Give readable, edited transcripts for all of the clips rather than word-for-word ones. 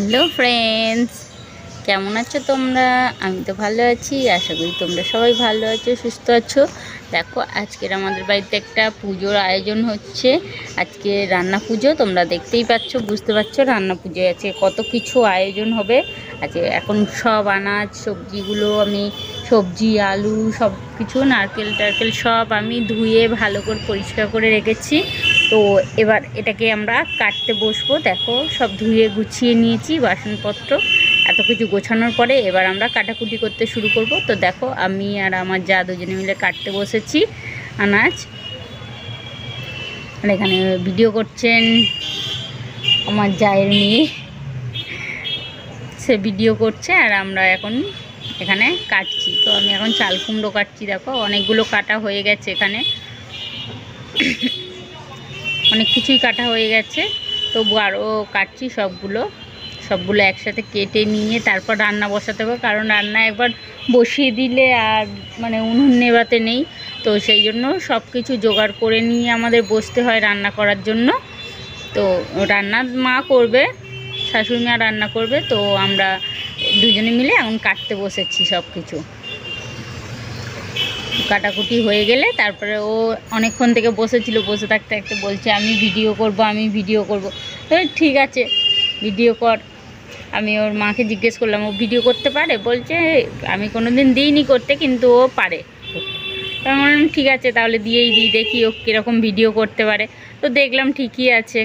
Hello friends, কেমন আছো তোমরা? আমি তো ভালো আছি, আশা করি তোমরা সবাই ভালো আছো, সুস্থ আছো। দেখো, আজকের আমাদের বাড়িতে একটা পুজোর আয়োজন হচ্ছে। আজকে রান্না পুজো, তোমরা দেখতেই পাচ্ছ, বুঝতে পারছো রান্না পুজো আছে, কত কিছু আয়োজন হবে। আজকে এখন সব আনাজ সবজিগুলো আমি সবজি আলু সব কিছু নারকেল টারকেল সব আমি ধুয়ে ভালো করে পরিষ্কার করে রেখেছি। তো এবার এটাকে আমরা কাটতে বসবো। দেখো, সব ধুয়ে গুছিয়ে নিয়েছি বাসনপত্র, এত কিছু গোছানোর পরে এবার আমরা কাটাকুটি করতে শুরু করব। তো দেখো, আমি আর আমার যা দুজনে মিলে কাটতে বসেছি আনাজ। আর এখানে ভিডিও করছেন আমার জায়ের মেয়ে, সে ভিডিও করছে আর আমরা এখন এখানে কাটছি। তো আমি এখন চাল কুমড়ো কাটছি। দেখো, অনেকগুলো কাটা হয়ে গেছে, এখানে অনেক কিছুই কাটা হয়ে গেছে, তবু আরও কাটছি সবগুলো একসাথে কেটে নিয়ে তারপর রান্না বসাতে হবে। কারণ রান্না একবার বসিয়ে দিলে আর উনুন নেভাতে নেই, তো সেই জন্য সব কিছু জোগাড় করে নিয়ে আমাদের বসতে হয় রান্না করার জন্য। তো রান্না মা করবে, শাশুড়ি মা রান্না করবে, তো আমরা দুজনে মিলে এখন কাটতে বসেছি সব কিছু। কাটাকুটি হয়ে গেলে তারপরে ও অনেকক্ষণ থেকে বসেছিল, বসে থাকতে থাকতে বলছে আমি ভিডিও করব। তো ঠিক আছে, ভিডিও কর। আমি ওর মাকে জিজ্ঞেস করলাম ও ভিডিও করতে পারে, বলছে আমি কোনো দিন দিইনি করতে, কিন্তু ও পারে। তো আমি বললাম ঠিক আছে, তাহলে দিয়েই দিই, দেখি ও কীরকম ভিডিও করতে পারে। তো দেখলাম ঠিকই আছে,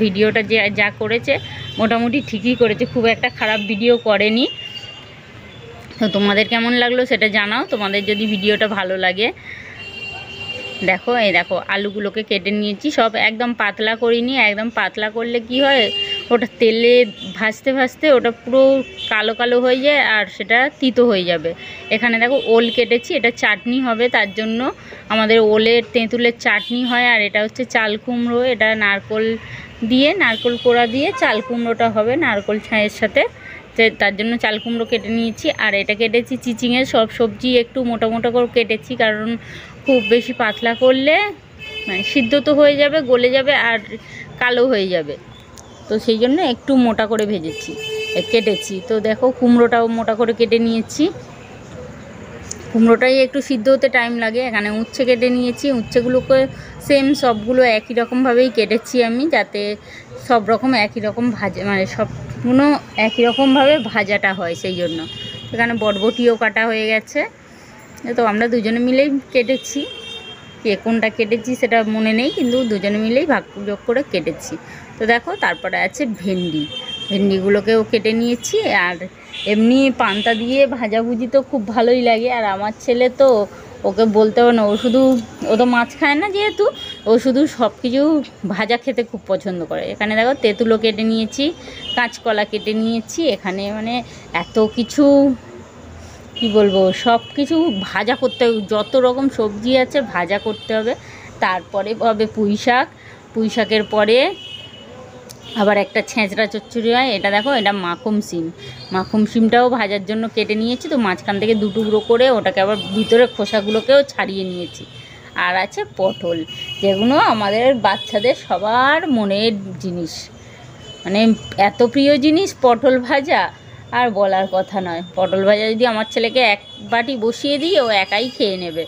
ভিডিওটা যা করেছে মোটামুটি ঠিকই করেছে, খুব একটা খারাপ ভিডিও করেনি। তো তোমাদের কেমন লাগলো সেটা জানাও, তোমাদের যদি ভিডিওটা ভালো লাগে। দেখো, এই দেখো আলুগুলোকে কেটে নিয়েছি, সব একদম পাতলা করিনি। একদম পাতলা করলে কি হয়, ওটা তেলে ভাজতে ভাজতে ওটা পুরো কালো কালো হয়ে যায় আর সেটা তিতো হয়ে যাবে। এখানে দেখো ওল কেটেছি, এটা চাটনি হবে, তার জন্য আমাদের ওলের তেঁতুলের চাটনি হয়। আর এটা হচ্ছে চাল কুমড়ো, এটা নারকোল কোড়া দিয়ে চাল কুমড়োটা হবে নারকোল ছাঁয়ের সাথে, তার জন্য চাল কুমড়ো কেটে নিয়েছি। আর এটা কেটেছি চিচিংয়ের, সব সবজি একটু মোটা মোটা করে কেটেছি, কারণ খুব বেশি পাতলা করলে সিদ্ধ তো হয়ে যাবে, গলে যাবে আর কালো হয়ে যাবে, তো সেই জন্য একটু মোটা করে কেটেছি। তো দেখো, কুমড়োটাও মোটা করে কেটে নিয়েছি, কুমড়োটাই একটু সিদ্ধ হতে টাইম লাগে। এখানে উচ্ছে কেটে নিয়েছি, উচ্ছেগুলোকে সেম সবগুলো একই রকমভাবেই কেটেছি আমি, যাতে সব রকম একই রকম ভাজা, সবগুলো একই রকমভাবে ভাজাটা হয়, সেই জন্য। এখানে বরবটিও কাটা হয়ে গেছে। তো আমরা দুজনে মিলেই কেটেছি, কে কোনটা কেটেছি সেটা মনে নেই, কিন্তু দুজনে মিলেই ভাগ করে কেটেছি। তো দেখো, তারপরে আছে ভেন্ডিগুলোকেও কেটে নিয়েছি। আর এমনি পান্তা দিয়ে ভাজাভুজি তো খুব ভালোই লাগে। আর আমার ছেলে তো, ওকে বলতে হবে না, ও তো মাছ খায় না যেহেতু, ও শুধু সব কিছু ভাজা খেতে খুব পছন্দ করে। এখানে দেখো তেঁতুলও কেটে নিয়েছি, কাঁচকলা কেটে নিয়েছি। এখানে এত কিছু কি বলবো, সব কিছু ভাজা করতে হবে, যত রকম সবজি আছে ভাজা করতে হবে। তারপরে হবে পুঁই শাকের পরে আবার একটা ছেঁচড়া চচ্চড়ি হয়। এটা দেখো, এটা মাখুম শিমটাও ভাজার জন্য কেটে নিয়েছি। তো মাঝখান থেকে দুটুকরো করে ওটাকে আবার ভিতরে খোসাগুলোকেও ছাড়িয়ে নিয়েছি। আর আছে পটল, যেগুলো আমাদের বাচ্চাদের সবার মনের জিনিস, এত প্রিয় জিনিস পটল ভাজা, আর বলার কথা নয়। পটল ভাজা যদি আমার ছেলেকে এক বাটি বসিয়ে দিই, ও একাই খেয়ে নেবে।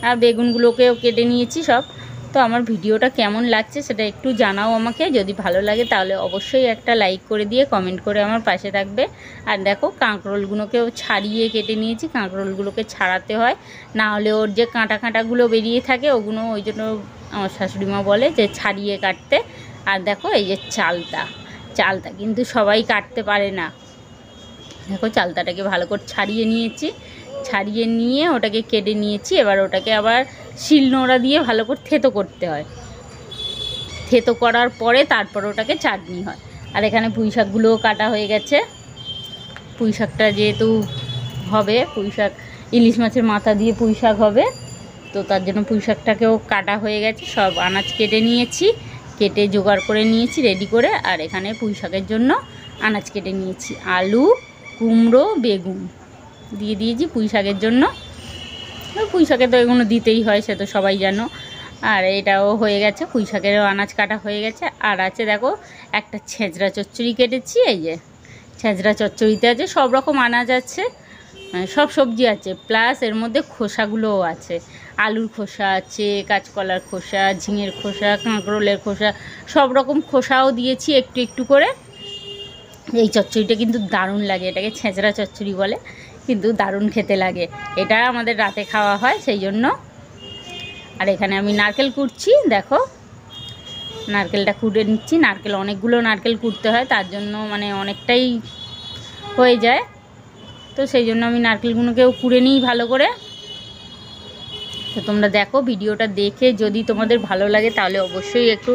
আর বেগুনগুলোকেও কেটে নিয়েছি সব। তো আমার ভিডিওটা কেমন লাগছে সেটা একটু জানাও আমাকে, যদি ভালো লাগে তাহলে অবশ্যই একটা লাইক করে দিয়ে কমেন্ট করে আমার পাশে থাকবে। আর দেখো, কাঁকরোলগুলোকেও ছাড়িয়ে কেটে নিয়েছি, কাঁকরোলগুলোকে ছাড়াতে হয়, না হলে ওর যে কাঁটাগুলো বেরিয়ে থাকে, ওই জন্য আমার শাশুড়ি মা বলে যে ছাড়িয়ে কাটতে। আর দেখো, এই যে চালতা কিন্তু সবাই কাটতে পারে না। দেখো, চালতাটাকে ভালো করে ছাড়িয়ে নিয়ে ওটাকে কেটে নিয়েছি। এবার ওটাকে আবার শিলনোড়া দিয়ে ভালো করে থেতো করতে হয়, থেতো করার পরে তারপর ওটাকে চাটনি হয়। আর এখানে পুঁই শাকগুলোও কাটা হয়ে গেছে, পুঁই শাকটা যেহেতু হবে, ইলিশ মাছের মাথা দিয়ে পুঁই শাক হবে, তো তার জন্য পুঁই শাকটাকেও কাটা হয়ে গেছে। সব আনাজ কেটে জোগাড় করে নিয়েছি রেডি করে। আর এখানে পুঁই শাকের জন্য আনাজ কেটে নিয়েছি, আলু কুমড়ো বেগুন দিয়ে দিয়েছি পুঁই শাকের জন্য। পুঁই শাকে তো এগুলো দিতেই হয়, সে তো সবাই জানো। আর এটাও হয়ে গেছে, পুঁই শাকেরও আনাজ কাটা হয়ে গেছে। আর আছে দেখো, একটা ছেঁচড়া চচ্চড়ি কেটেছি, এই যে ছেঁচড়া চচ্চড়িতে আছে সব রকম আনাজ আছে, সব সবজি আছে, প্লাস এর মধ্যে খোসাগুলোও আছে। আলুর খোসা আছে, কাঁচকলার খোসা, ঝিঙের খোসা, কাঁকরোলের খোসা, সব রকম খোসাও দিয়েছি একটু একটু করে। এই চচ্চড়িটা কিন্তু দারুণ লাগে, এটাকে ছেঁচড়া চচ্চড়ি বলে, কিন্তু দারুণ খেতে লাগে। এটা আমাদের রাতে খাওয়া হয় সেই জন্য। আর এখানে আমি নারকেল কুটছি, দেখো নারকেলটা কুটে নিচ্ছি। নারকেল অনেকগুলো নারকেল কুটতে হয়, তার জন্য মানে অনেকটাই হয়ে যায়, তো সেই জন্য আমি নারকেলগুলোকেও কুড়ে নিই ভালো করে। তো তোমরা দেখো, ভিডিওটা দেখে যদি তোমাদের ভালো লাগে তাহলে অবশ্যই একটু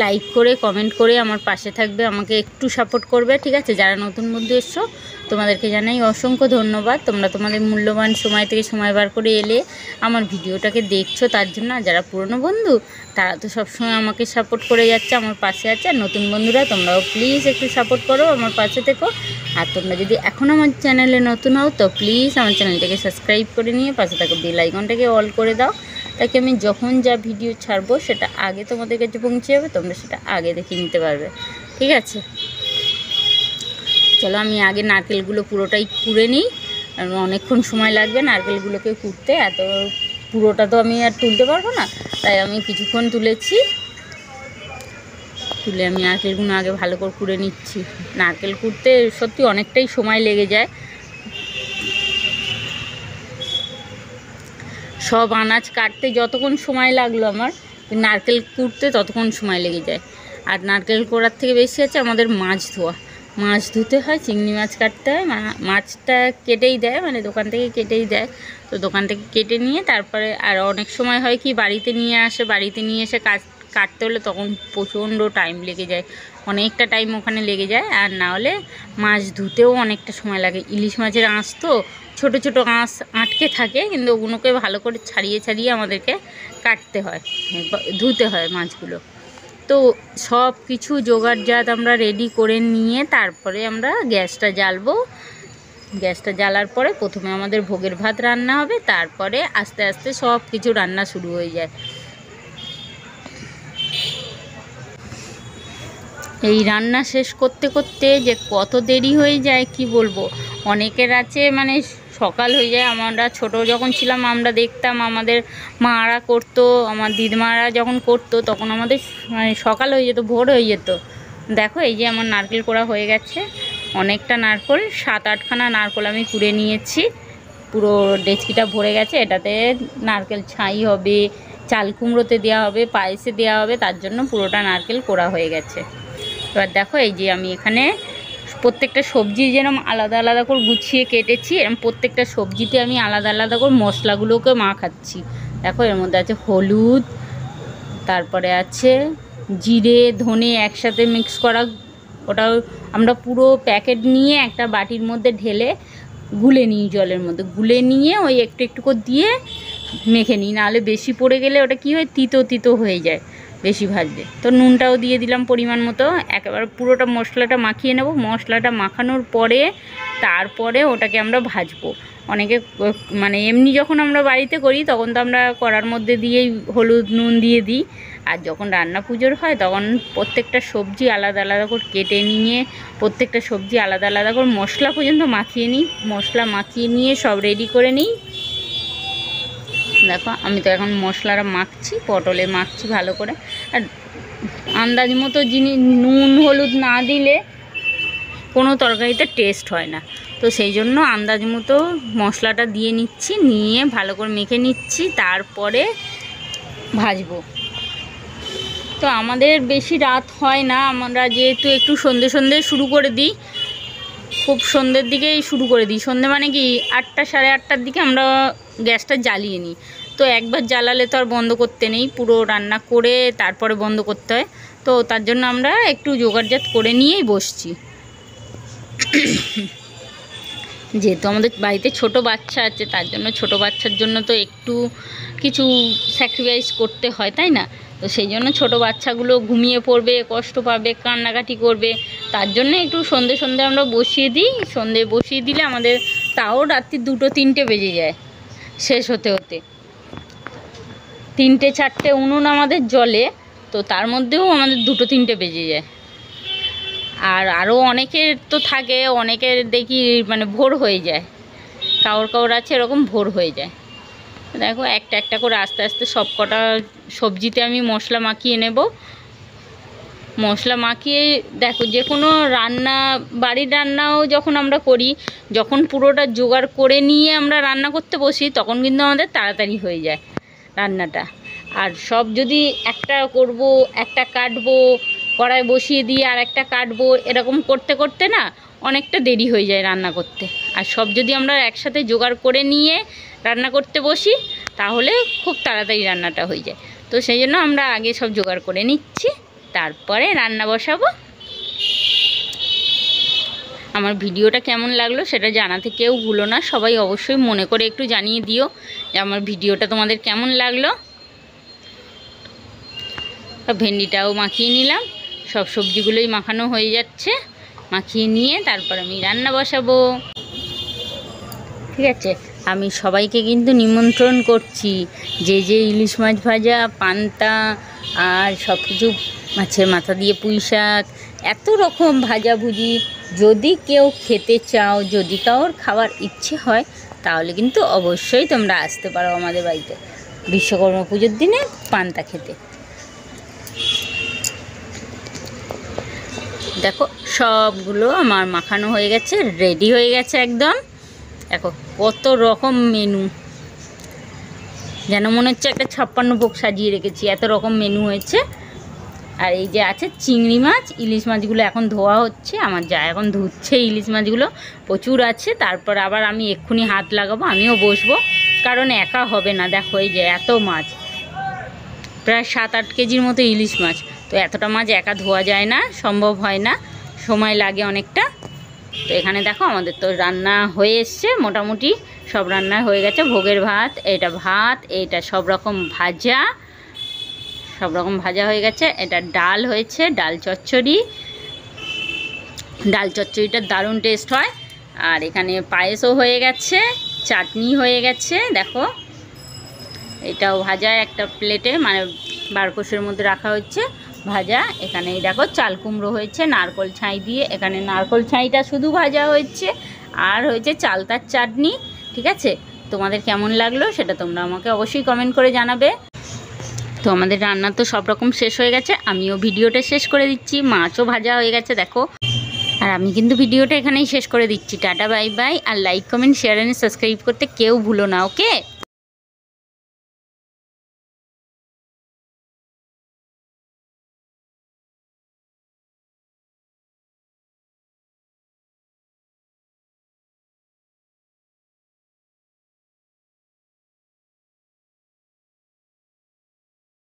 লাইক করে কমেন্ট করে আমার পাশে থাকবে, আমাকে একটু সাপোর্ট করবে, ঠিক আছে? যারা নতুন বন্ধু এসছো তোমাদেরকে জানাই অসংখ্য ধন্যবাদ, তোমরা তোমাদের মূল্যবান সময় থেকে সময় বার করে এলে আমার ভিডিওটাকে দেখছো তার জন্য। আর যারা পুরনো বন্ধু তারা তো সবসময় আমাকে সাপোর্ট করে যাচ্ছে, আমার পাশে আছে। আর নতুন বন্ধুরা তোমরাও প্লিজ একটু সাপোর্ট করো, আমার পাশে থেকো। আর তোমরা যদি এখন আমার চ্যানেলে নতুন হও তো প্লিজ আমার চ্যানেলটাকে সাবস্ক্রাইব করে নিয়ে পাশে থাকো বেল আইকনটাকে অল করে দাও, তাকে আমি যখন যা ভিডিও ছাড়বো সেটা আগে তোমাদের কাছে পৌঁছে যাবে, তোমরা সেটা আগে দেখে নিতে পারবে, ঠিক আছে? চলো আমি আগে নারকেলগুলো পুরোটাই কুড়ে নিই, আর অনেকক্ষণ সময় লাগবে নারকেলগুলোকে কুড়তে, এত পুরোটা তো আমি আর তুলতে পারবো না, তাই আমি কিছুক্ষণ তুলেছি। তুলে আমি নারকেলগুলো আগে ভালো করে কুড়ে নিচ্ছি। নারকেল কুড়তে সত্যি অনেকটাই সময় লেগে যায়, সব আনাজ কাটতে যতক্ষণ সময় লাগলো আমার, নারকেল কুড়তে ততক্ষণ সময় লেগে যায়। আর নারকেল কোড়ার থেকে বেশি আছে আমাদের মাছ ধোয়া, মাছ ধুতে হয়, চিংড়ি মাছ কাটতে হয়। মাছটা কেটেই দেয়, মানে দোকান থেকে কেটেই দেয়, তো দোকান থেকে কেটে নিয়ে তারপরে আর অনেক সময় হয় কি বাড়িতে নিয়ে আসে, বাড়িতে নিয়ে এসে কাটতে হলে তখন প্রচণ্ড টাইম লেগে যায়, অনেকটা টাইম ওখানে লেগে যায়। আর না হলে মাছ ধুতেও অনেকটা সময় লাগে, ইলিশ মাছের আঁশ তো ছোটো ছোটো আঁশ আটকে থাকে, কিন্তু ওগুলোকে ভালো করে ছাড়িয়ে ছাড়িয়ে আমাদেরকে কাটতে হয়, ধুতে হয় মাছগুলো। তো সব কিছু জোগাড়জাত আমরা রেডি করে নিয়ে তারপরে আমরা গ্যাসটা জ্বালবো। গ্যাসটা জ্বালার পরে প্রথমে আমাদের ভোগের ভাত রান্না হবে, তারপরে আস্তে আস্তে সব কিছু রান্না শুরু হয়ে যায়। এই রান্না শেষ করতে করতে যে কত দেরি হয়ে যায় কি বলবো। অনেকের আছে মানে সকাল হয়ে যায়, আমরা ছোট যখন ছিলাম আমরা দেখতাম আমাদের মারা করতো, আমার দিদিমারা যখন করতো তখন আমাদের মানে সকাল হয়ে যেত, ভোর হয়ে যেত। দেখো এই যে আমার নারকেল কোড়া হয়ে গেছে, অনেকটা নারকেল, 7-8খানা নারকেল আমি কুড়ে নিয়েছি, পুরো ডেচকিটা ভরে গেছে। এটাতে নারকেল ছাই হবে, চাল কুমড়োতে দেওয়া হবে, পায়েসে দেওয়া হবে, তার জন্য পুরোটা নারকেল কোড়া হয়ে গেছে। এবার দেখো এই যে আমি এখানে প্রত্যেকটা সবজি যেরকম আলাদা আলাদা করে গুছিয়ে কেটেছি, এরকম প্রত্যেকটা সবজিতে আমি আলাদা আলাদা করে মশলাগুলোকে মাখাচ্ছি। দেখো এর মধ্যে আছে হলুদ, তারপরে আছে জিরে ধনে একসাথে মিক্স করা, ওটাও আমরা পুরো প্যাকেট নিয়ে একটা বাটির মধ্যে ঢেলে গুলে নিই, জলের মধ্যে গুলে নিয়ে ওই একটু একটু করে দিয়ে মেখে নিই, নাহলে বেশি পড়ে গেলে ওটা কী হয় তিতো তিতো হয়ে যায় বেশি ভাজবে। তো নুনটাও দিয়ে দিলাম পরিমাণ মতো, একেবারে পুরোটা মশলাটা মাখিয়ে নেব। মশলাটা মাখানোর পরে তারপরে ওটাকে আমরা ভাজবো। অনেকে মানে এমনি যখন আমরা বাড়িতে করি তখন তো আমরা কড়ার মধ্যে দিয়েই হলুদ নুন দিয়ে দিই, আর যখন রান্না পুজোর হয় তখন প্রত্যেকটা সবজি আলাদা আলাদা করে কেটে নিয়ে প্রত্যেকটা সবজি আলাদা আলাদা করে মশলা পর্যন্ত মাখিয়ে নিই, মশলা মাখিয়ে নিয়ে সব রেডি করে নিই। দেখো আমি তো এখন মশলাটা মাখছি, পটলে মাখছি ভালো করে। আর আন্দাজ মতো জিনিস নুন হলুদ না দিলে কোনো তরকারিতে টেস্ট হয় না, তো সেই জন্য আন্দাজ মতো মশলাটা দিয়ে নিচ্ছি, নিয়ে ভালো করে মেখে নিচ্ছি, তারপরে ভাজবো। তো আমাদের বেশি রাত হয় না, আমরা যেহেতু একটু সন্ধে সন্ধে শুরু করে দিই, খুব সন্ধ্যের দিকেই শুরু করে দিই। সন্ধ্যে মানে কি 8টা সাড়ে 8টার দিকে আমরা গ্যাসটা জ্বালিয়ে নিই, তো একবার জ্বালালে তো আর বন্ধ করতে নেই, পুরো রান্না করে তারপরে বন্ধ করতে হয়, তো তার জন্য আমরা একটু জোগাড়জাত করে নিয়েই বসছি। যেহেতু আমাদের বাড়িতে ছোট বাচ্চা আছে, তার জন্য ছোট বাচ্চার জন্য তো একটু কিছু স্যাক্রিফাইস করতে হয়, তাই না? তো সেই জন্য ছোটো বাচ্চাগুলো ঘুমিয়ে পড়বে, কষ্ট পাবে, কান্নাকাটি করবে, তার জন্য একটু সন্ধে সন্ধে আমরা বসিয়ে দিই। সন্ধে বসিয়ে দিলে আমাদের তাও রাত্রি 2-3টে বেজে যায় শেষ হতে হতে। 3-4টে উনুন আমাদের জ্বলে, তো তার মধ্যেও আমাদের 2-3টে বেজে যায়। আর আরও অনেকের তো থাকে, অনেকের দেখি মানে ভোর হয়ে যায়, কাউর কাউর আছে এরকম ভোর হয়ে যায়। দেখো একটা একটা করে আস্তে আস্তে সব কটা সবজিতে আমি মশলা মাখিয়ে নেব। মশলা মাখিয়ে দেখো যে কোনো রান্না, বাড়ির রান্নাও যখন আমরা করি, যখন পুরোটা জোগাড় করে নিয়ে আমরা রান্না করতে বসি তখন কিন্তু আমাদের তাড়াতাড়ি হয়ে যায় রান্নাটা। আর সব যদি একটা করব, একটা কাটবো, কড়াই বসিয়ে দিয়ে আর একটা কাটবো, এরকম করতে করতে না অনেকটা দেরি হয়ে যায় রান্না করতে। আর সব যদি আমরা একসাথে জোগাড় করে নিয়ে রান্না করতে বসি তাহলে খুব তাড়াতাড়ি রান্নাটা হয়ে যায়। তো সেই জন্য আমরা আগে সব জোগাড় করে নিচ্ছি, তারপরে রান্না বসাবো। আমার ভিডিওটা কেমন লাগলো সেটা জানাতে কেউ ভুলো না, সবাই অবশ্যই মনে করে একটু জানিয়ে দিও যে আমার ভিডিওটা তোমাদের কেমন লাগলো। ভেন্ডিটাও মাখিয়ে নিলাম, সব সবজিগুলোই মাখানো হয়ে যাচ্ছে। মাখিয়ে নিয়ে তারপর আমি রান্না বসাবো। ঠিক আছে, আমি সবাইকে কিন্তু নিমন্ত্রণ করছি, যে যে ইলিশ মাছ ভাজা, পান্তা আর সব কিছু, মাছের মাথা দিয়ে পুঁই শাক, এত রকম ভাজাভুজি যদি কেউ খেতে চাও, যদি কারোর খাওয়ার ইচ্ছে হয় তাহলে কিন্তু অবশ্যই তোমরা আসতে পারো আমাদের বাড়িতে বিশ্বকর্মা পুজোর দিনে পান্তা খেতে। দেখো সবগুলো আমার মাখানো হয়ে গেছে, রেডি হয়ে গেছে একদম। দেখো কত রকম মেনু, যেন মনে হচ্ছে একটা 56 ভোগ সাজিয়ে রেখেছি, এত রকম মেনু হয়েছে। আর এই যে আছে চিংড়ি মাছ, ইলিশ মাছগুলো এখন ধোয়া হচ্ছে, আমার যা এখন ধুচ্ছে ইলিশ মাছগুলো, প্রচুর আছে। তারপর আবার আমি এক্ষুনি হাত লাগাবো, আমিও বসবো, কারণ একা হবে না। দেখো এই যে এত মাছ, প্রায় 7-8 কেজির মতো ইলিশ মাছ, তো এতটা মাছ একা ধোয়া যায় না, সম্ভব হয় না, সময় লাগে অনেকটা। তো এখানে দেখো আমাদের তো রান্না হয়ে এসছে, মোটামুটি সব রান্না হয়ে গেছে। ভোগের ভাত, এইটা সব রকম ভাজা, সব রকম ভাজা হয়ে গেছে। এটা ডাল হয়েছে, ডাল চচ্চড়ি, ডাল চচ্চড়িটা দারুণ টেস্ট হয়। আর এখানে পায়েসও হয়ে গেছে, চাটনি হয়ে গেছে। দেখো এটাও ভাজা একটা প্লেটে, মানে বারকোষের মধ্যে রাখা হচ্ছে ভাজা। এখানে দেখো চাল কুমড়ো হয়েছে নারকোল ছাই দিয়ে, এখানে নারকোল ছাইটা শুধু ভাজা হয়েছে, আর হয়েছে চালতার চাটনি। ঠিক আছে, তোমাদের কেমন লাগলো সেটা তোমরা আমাকে অবশ্যই কমেন্ট করে জানাবে। তো আমাদের রান্না তো সব রকম শেষ হয়ে গেছে, আমিও ভিডিওটা শেষ করে দিচ্ছি। মাছও ভাজা হয়ে গেছে দেখো, আর আমি কিন্তু ভিডিওটা এখানেই শেষ করে দিচ্ছি। টাটা বাই বাই, আর like comment share and subscribe করতে কেউ ভুলো না, ওকে।